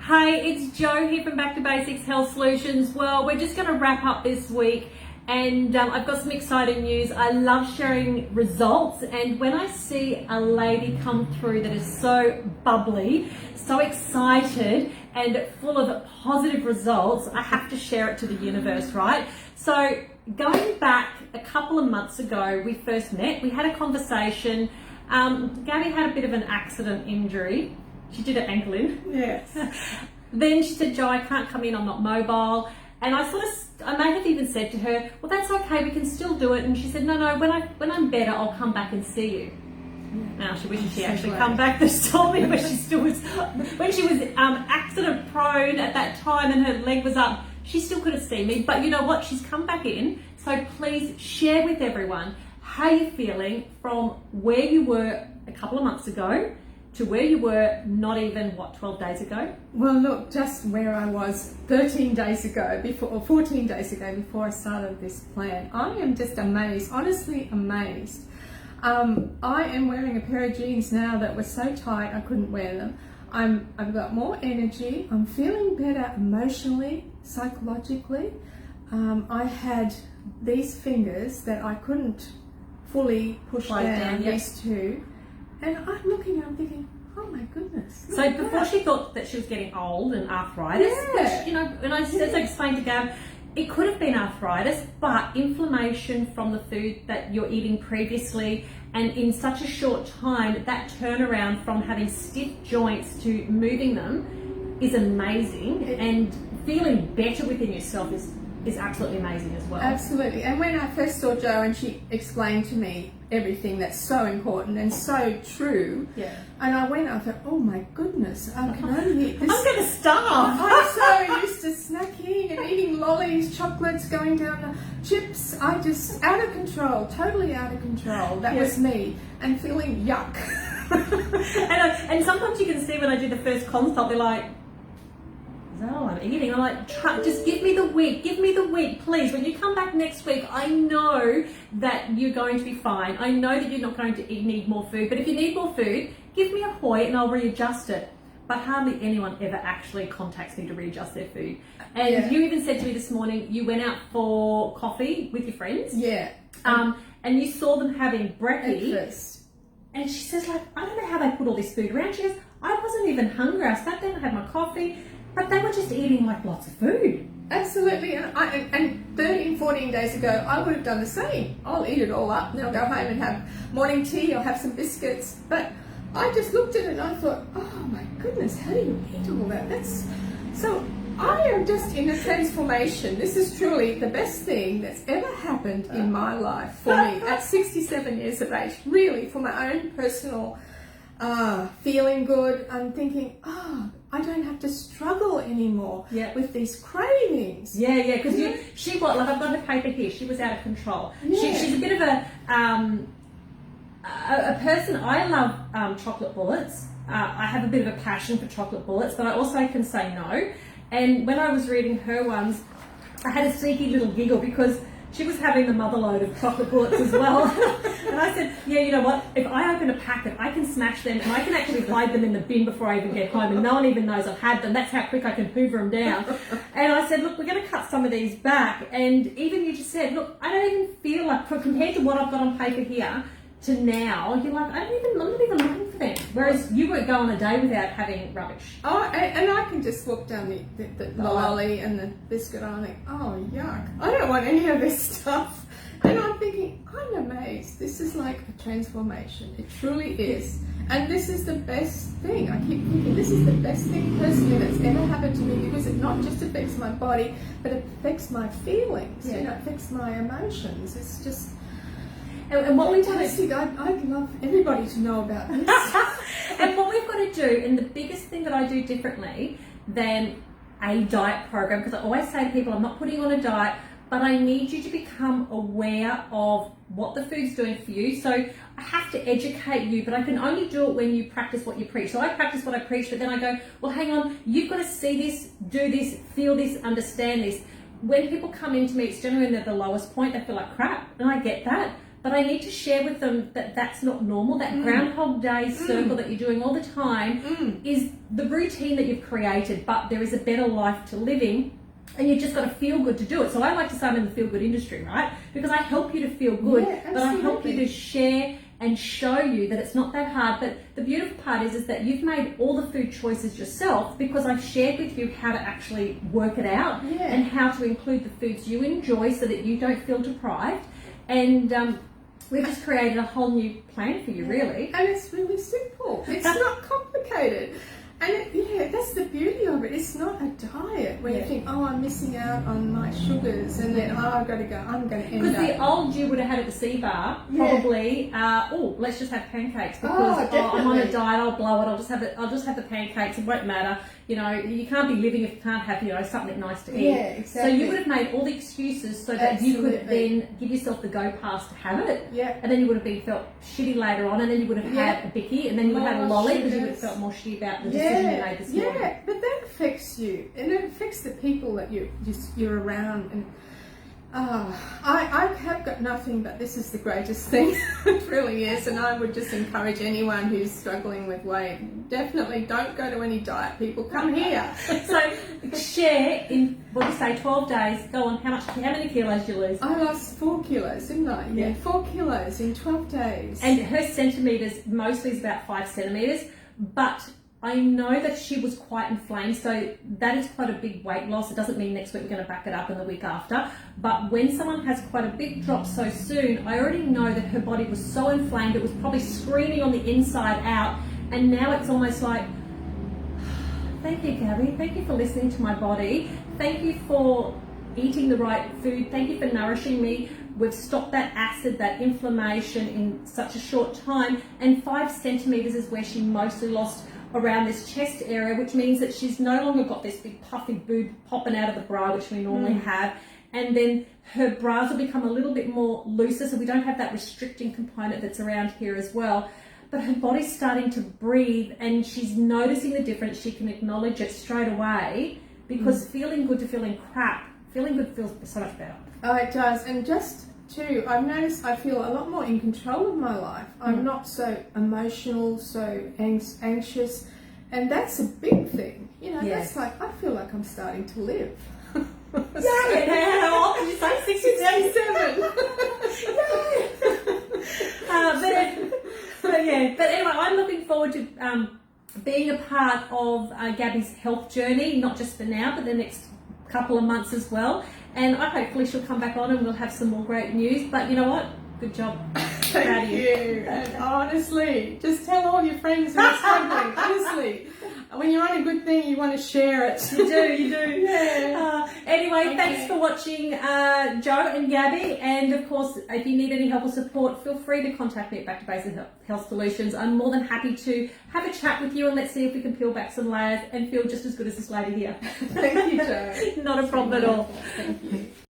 Hey, it's Jo here from Back to Basics Health Solutions. Well, we're just going to wrap up this week and I've got some exciting news. I love sharing results, and when I see a lady come through that is so bubbly, so excited and full of positive results, I have to share it to the universe, right? So going back a couple of months ago, we first met, we had a conversation. Gabi had a bit of an accident injury. She did her ankle in. Yes. Then she said, Jo, I can't come in, I'm not mobile. And I may have even said to her, well, that's okay, we can still do it. And she said, no, when I'm better, I'll come back and see you. Now she wishes she actually come back this time, but she still was, when she was accident prone at that time and her leg was up, she still couldn't see me. But you know what? She's come back in. So please share with everyone how you're feeling from where you were a couple of months ago to where you were not even, 12 days ago? Well, look, just where I was 13 days ago, or 14 days ago, before I started this plan. I am just amazed, honestly amazed. I am wearing a pair of jeans now that were so tight I couldn't wear them. I've got more energy. I'm feeling better emotionally, psychologically. I had these fingers that I couldn't fully push down, used to. And I'm looking and I'm thinking, oh my goodness. So before she thought that she was getting old and arthritis, which, and I explained to Gab, it could have been arthritis, but inflammation from the food that you're eating previously, and in such a short time, that turnaround from having stiff joints to moving them is amazing, and feeling better within yourself is absolutely amazing as well. Absolutely. And when I first saw Jo and she explained to me everything that's so important and so true, and I thought, oh my goodness, I can only eat this. I'm going to starve. I'm so used to snacking and eating lollies, chocolates, going down the chips. I just out of control, totally out of control. That was me, and feeling yuck. and sometimes you can see when I do the first consult, they're like, is that all I'm eating? I'm like, just give me the week, please. When you come back next week, I know that you're going to be fine. I know that you're not going to need more food, but if you need more food, give me a hoy and I'll readjust it. But hardly anyone ever actually contacts me to readjust their food. And you even said to me this morning, you went out for coffee with your friends. Yeah. And you saw them having breakfast. And she says, like, I don't know how they put all this food around. She goes, I wasn't even hungry. I sat down and had my coffee. But they were just eating like lots of food. Absolutely. And 13, 14 days ago, I would have done the same. I'll eat it all up and I'll go home and have morning tea or have some biscuits. But I just looked at it and I thought, oh my goodness, how do you eat all that? So I am just in a transformation. This is truly the best thing that's ever happened in my life for me at 67 years of age. Really, for my own personal feeling good. I'm thinking, I don't have to struggle anymore with these cravings. Yeah, because she was, like, I've got the paper here, she was out of control. She's a bit of a person. I love chocolate bullets. I have a bit of a passion for chocolate bullets, but I also can say no. And when I was reading her ones, I had a sneaky little giggle because she was having the mother load of chocolate bullets as well. And I said, yeah, you know what? If I open a packet, I can smash them and I can actually hide them in the bin before I even get home. And no one even knows I've had them. That's how quick I can hoover them down. And I said, look, we're going to cut some of these back. And even you just said, look, I don't even feel like, compared to what I've got on paper here to now, you're like, I'm not even looking for them. Whereas you won't go on a day without having rubbish. Oh, and I can just walk down the lolly and the biscuit and I think, oh, yuck. I don't want any of this stuff. And I'm thinking, I'm amazed. This is like a transformation. It truly is. And this is the best thing. I keep thinking, this is the best thing personally that's ever happened to me, because it not just affects my body, but it affects my feelings. It affects my emotions. It's just... And what we want to, I'd love everybody to know about this. And what we've got to do, and the biggest thing that I do differently than a diet program, because I always say to people, I'm not putting you on a diet, but I need you to become aware of what the food's doing for you. So I have to educate you, but I can only do it when you practice what you preach. So I practice what I preach, but then I go, well, hang on, you've got to see this, do this, feel this, understand this. When people come into me, it's generally when they're at the lowest point, they feel like crap, and I get that. but I need to share with them that that's not normal. That Groundhog Day circle that you're doing all the time is the routine that you've created, but there is a better life to living. And you've just got to feel good to do it. So I like to say I'm in the feel good industry, right? Because I help you to feel good, but I help you to share and show you that it's not that hard. But the beautiful part is that you've made all the food choices yourself, because I've shared with you how to actually work it out and how to include the foods you enjoy so that you don't feel deprived. And we've just created a whole new plan for you, really. And it's really simple. It's not complicated. And that's the beauty of it. It's not a diet where you think, oh, I'm missing out on my sugars, and then, oh, I've got to go, I'm going to end up. Because the old you would have had at the C bar, probably, let's just have pancakes, because I'm on a diet, I'll blow it, I'll just have the pancakes, it won't matter. You know, you can't be living if you can't have, you know, something nice to eat. Yeah, exactly. So you would have made all the excuses so that you could then give yourself the go pass to have it. Yeah. And then you would have felt shitty later on, and then you would have had a bicky, and then you would have had a lolly because you would have felt more shitty about the decision you made this morning. Yeah, but that affects you, and it affects the people that you're around. And I have got nothing, but this is the greatest thing. It really is, and I would just encourage anyone who's struggling with weight, definitely don't go to any diet, people. Come here. So share in, what do you say, 12 days. Go on, how many kilos did you lose? I lost 4 kilos, didn't I? Yeah, 4 kilos in 12 days. And her centimetres mostly is about 5 centimetres, but I know that she was quite inflamed, so that is quite a big weight loss. It doesn't mean next week we're going to back it up in the week after, but when someone has quite a big drop so soon, I already know that her body was so inflamed, it was probably screaming on the inside out, and now it's almost like, thank you, Gabi, thank you for listening to my body, thank you for eating the right food, thank you for nourishing me. We've stopped that acid, that inflammation in such a short time, and 5 centimetres is where she mostly lost around this chest area, which means that she's no longer got this big puffy boob popping out of the bra, which we normally have, and then her bras will become a little bit more looser, so we don't have that restricting component that's around here as well. But her body's starting to breathe, and she's noticing the difference. She can acknowledge it straight away, because feeling good to feeling crap, feeling good feels so much better. Oh, it does. And just too, I've noticed I feel a lot more in control of my life. I'm not so emotional, so anxious, and that's a big thing. You know, that's like, I feel like I'm starting to live. Yeah, how old did you say? 67. But anyway, I'm looking forward to being a part of Gabi's health journey, not just for now, but the next couple of months as well. And hopefully she'll come back on and we'll have some more great news. But you know what? Good job. Thank you. And honestly, just tell all your friends who are struggling. Honestly, when you're on a good thing, you want to share it. You do. Yeah. Anyway, thanks for watching Joe and Gabi. And of course, if you need any help or support, feel free to contact me at Back to Basic Health Solutions. I'm more than happy to have a chat with you, and let's see if we can peel back some layers and feel just as good as this lady here. Thank you, Joe. Not a problem at all. Thank you.